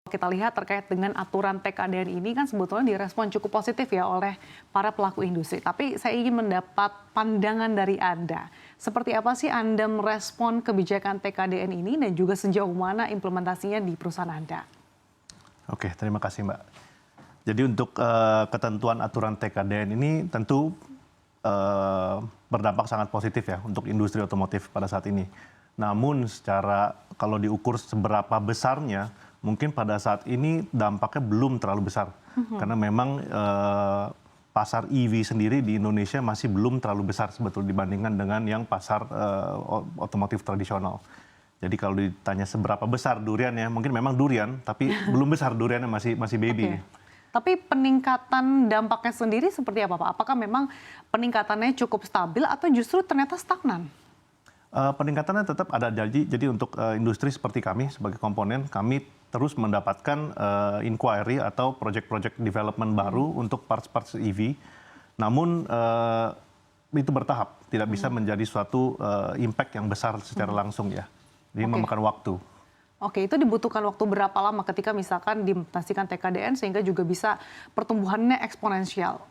Kita lihat terkait dengan aturan TKDN ini kan sebetulnya direspon cukup positif ya oleh para pelaku industri. Tapi saya ingin mendapat pandangan dari Anda. Seperti apa sih Anda merespon kebijakan TKDN ini dan juga sejauh mana implementasinya di perusahaan Anda? Oke, terima kasih Mbak. Jadi untuk ketentuan aturan TKDN ini tentu berdampak sangat positif ya untuk industri otomotif pada saat ini. Namun secara kalau diukur seberapa besarnya, mungkin pada saat ini dampaknya belum terlalu besar. Karena memang pasar EV sendiri di Indonesia masih belum terlalu besar sebetulnya dibandingkan dengan yang pasar otomotif tradisional. Jadi kalau ditanya seberapa besar duriannya, mungkin memang durian, tapi belum besar duriannya masih baby. Oke. Tapi peningkatan dampaknya sendiri seperti apa Pak? Apakah memang peningkatannya cukup stabil atau justru ternyata stagnan? Peningkatannya tetap ada, jadi untuk industri seperti kami sebagai komponen, kami terus mendapatkan inquiry atau project-project development baru untuk parts-parts EV. Namun itu bertahap, tidak bisa menjadi suatu impact yang besar secara langsung ya. Jadi memakan waktu. Oke, itu dibutuhkan waktu berapa lama ketika misalkan diimplementasikan TKDN sehingga juga bisa pertumbuhannya eksponensial?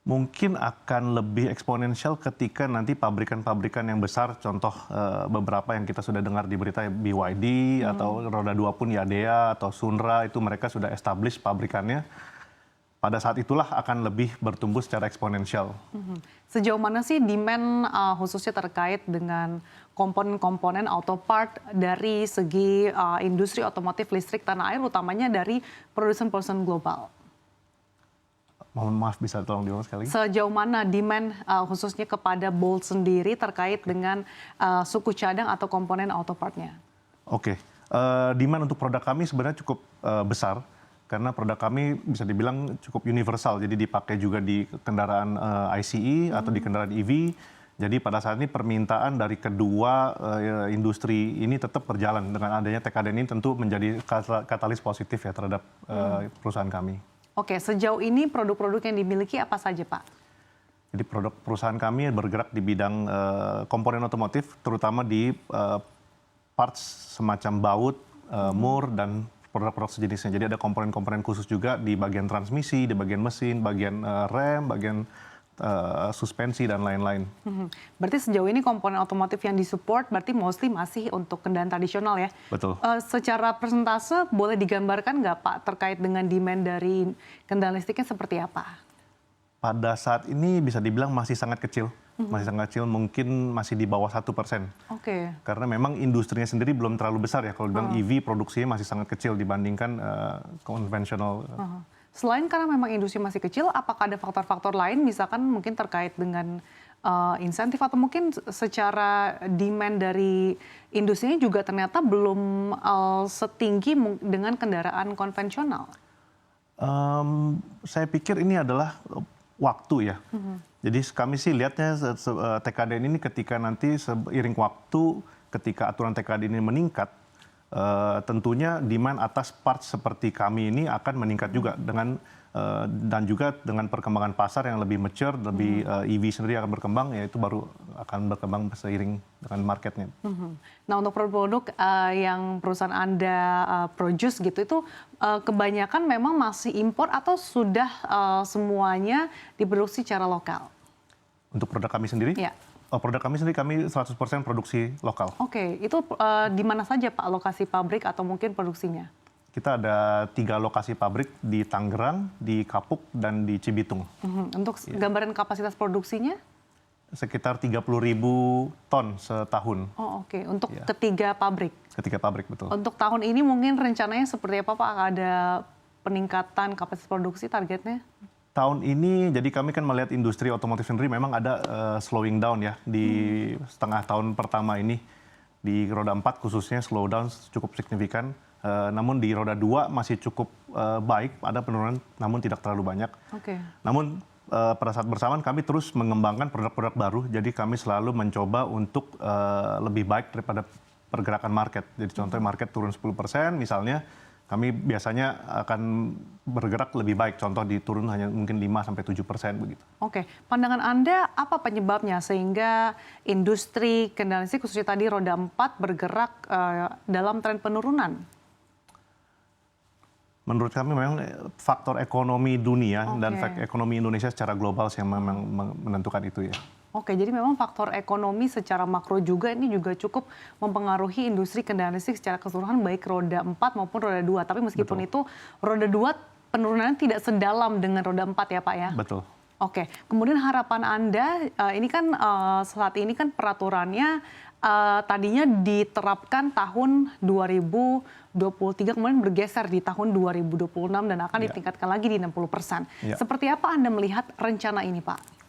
Mungkin akan lebih eksponensial ketika nanti pabrikan-pabrikan yang besar, contoh beberapa yang kita sudah dengar di berita BYD atau roda 2 pun Yadea atau Sunra, itu mereka sudah establish pabrikannya. Pada saat itulah akan lebih bertumbuh secara eksponensial. Sejauh mana sih demand khususnya terkait dengan komponen-komponen auto part dari segi industri otomotif listrik tanah air, utamanya dari produsen-produsen global? Mohon maaf, bisa tolong diulang sekali? Sejauh mana demand khususnya kepada Bolt sendiri terkait dengan suku cadang atau komponen auto part-nya? Oke, demand untuk produk kami sebenarnya cukup besar. Karena produk kami bisa dibilang cukup universal, jadi dipakai juga di kendaraan ICE atau di kendaraan EV. Jadi pada saat ini permintaan dari kedua industri ini tetap berjalan. Dengan adanya TKDN ini tentu menjadi katalis positif ya terhadap perusahaan kami. Oke, sejauh ini produk-produk yang dimiliki apa saja Pak? Jadi produk perusahaan kami bergerak di bidang komponen otomotif, terutama di parts semacam baut, mur, dan produk-produk sejenisnya. Jadi ada komponen-komponen khusus juga di bagian transmisi, di bagian mesin, bagian rem, bagian suspensi, dan lain-lain. Berarti sejauh ini komponen otomotif yang disupport berarti mostly masih untuk kendaraan tradisional ya? Betul. Secara persentase boleh digambarkan nggak Pak terkait dengan demand dari kendaraan listriknya seperti apa? Pada saat ini bisa dibilang masih sangat kecil. Masih sangat kecil, mungkin masih di bawah 1%. Oke. Karena memang industrinya sendiri belum terlalu besar ya. Kalau dibilang EV produksinya masih sangat kecil dibandingkan konvensional. Selain karena memang industri masih kecil, apakah ada faktor-faktor lain misalkan mungkin terkait dengan insentif atau mungkin secara demand dari industrinya juga ternyata belum setinggi dengan kendaraan konvensional? Saya pikir ini adalah waktu ya. Jadi kami sih lihatnya TKDN ini ketika nanti seiring waktu, ketika aturan TKDN ini meningkat, tentunya demand atas parts seperti kami ini akan meningkat juga dengan dan juga dengan perkembangan pasar yang lebih mature, lebih EV sendiri akan berkembang, ya itu baru akan berkembang seiring dengan marketnya. Nah untuk produk-produk yang perusahaan Anda produce gitu itu kebanyakan memang masih impor atau sudah semuanya diproduksi secara lokal? Untuk produk kami sendiri? Ya. Produk kami sendiri kami 100% produksi lokal. Oke, itu di mana saja Pak lokasi pabrik atau mungkin produksinya? Kita ada 3 lokasi pabrik di Tangerang, di Kapuk, dan di Cibitung. Untuk gambaran kapasitas produksinya? Sekitar 30.000 ton setahun. Oh oke, untuk ketiga pabrik? Ketiga pabrik, betul. Untuk tahun ini mungkin rencananya seperti apa Pak? Ada peningkatan kapasitas produksi targetnya? Tahun ini, jadi kami kan melihat industri otomotif sendiri memang ada slowing down ya di setengah tahun pertama ini. Di roda 4 khususnya slow down cukup signifikan. Namun di roda 2 masih cukup baik, ada penurunan namun tidak terlalu banyak. Oke. Namun pada saat bersamaan kami terus mengembangkan produk-produk baru, jadi kami selalu mencoba untuk lebih baik daripada pergerakan market. Jadi contohnya market turun 10% misalnya, kami biasanya akan bergerak lebih baik, contoh diturun hanya mungkin 5-7% begitu. Oke, pandangan Anda apa penyebabnya sehingga industri kendaraan listrik khususnya tadi roda 4 bergerak dalam tren penurunan? Menurut kami memang faktor ekonomi dunia dan Oke. ekonomi Indonesia secara global sih yang memang menentukan itu ya. Oke, jadi memang faktor ekonomi secara makro juga ini juga cukup mempengaruhi industri kendaraan listrik secara keseluruhan baik roda 4 maupun roda 2. Tapi meskipun Betul. itu roda 2 penurunannya tidak sedalam dengan roda 4 ya Pak ya? Betul. Oke, kemudian harapan Anda, ini kan saat ini kan peraturannya tadinya diterapkan tahun 2023, kemudian bergeser di tahun 2026 dan akan Ya. ditingkatkan lagi di 60%. Ya. Seperti apa Anda melihat rencana ini Pak?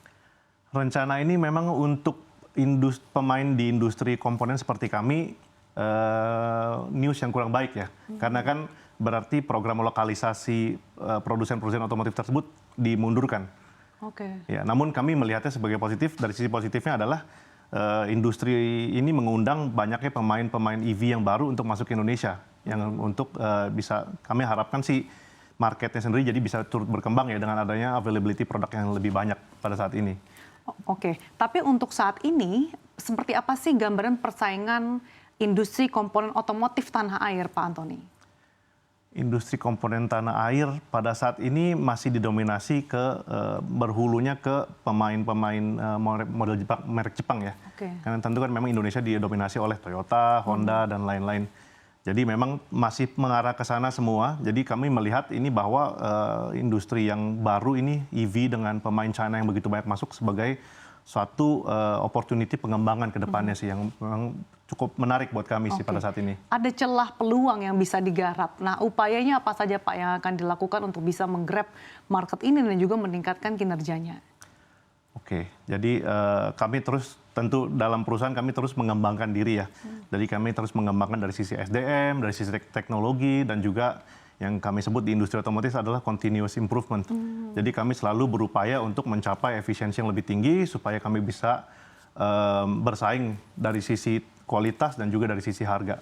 Rencana ini memang untuk pemain di industri komponen seperti kami news yang kurang baik ya. Karena kan berarti program lokalisasi produsen-produsen otomotif tersebut dimundurkan. Oke. Ya, namun kami melihatnya sebagai positif. Dari sisi positifnya adalah industri ini mengundang banyaknya pemain-pemain EV yang baru untuk masuk ke Indonesia. Yang untuk bisa kami harapkan sih marketnya sendiri jadi bisa turut berkembang ya dengan adanya availability produk yang lebih banyak pada saat ini. Oke, tapi untuk saat ini seperti apa sih gambaran persaingan industri komponen otomotif tanah air, Pak Antoni? Industri komponen tanah air pada saat ini masih didominasi berhulunya ke pemain-pemain model Jepang, merek Jepang ya. Oke. Karena tentu kan memang Indonesia didominasi oleh Toyota, Honda dan lain-lain. Jadi memang masih mengarah ke sana semua. Jadi kami melihat ini bahwa industri yang baru ini EV dengan pemain China yang begitu banyak masuk sebagai suatu opportunity pengembangan ke depannya sih yang memang cukup menarik buat kami sih pada saat ini. Ada celah peluang yang bisa digarap. Nah, upayanya apa saja Pak yang akan dilakukan untuk bisa menggrab market ini dan juga meningkatkan kinerjanya? Oke, jadi kami terus tentu dalam perusahaan kami terus mengembangkan diri ya. Jadi kami terus mengembangkan dari sisi SDM, dari sisi teknologi dan juga yang kami sebut di industri otomotif adalah continuous improvement. Jadi kami selalu berupaya untuk mencapai efisiensi yang lebih tinggi supaya kami bisa bersaing dari sisi kualitas dan juga dari sisi harga.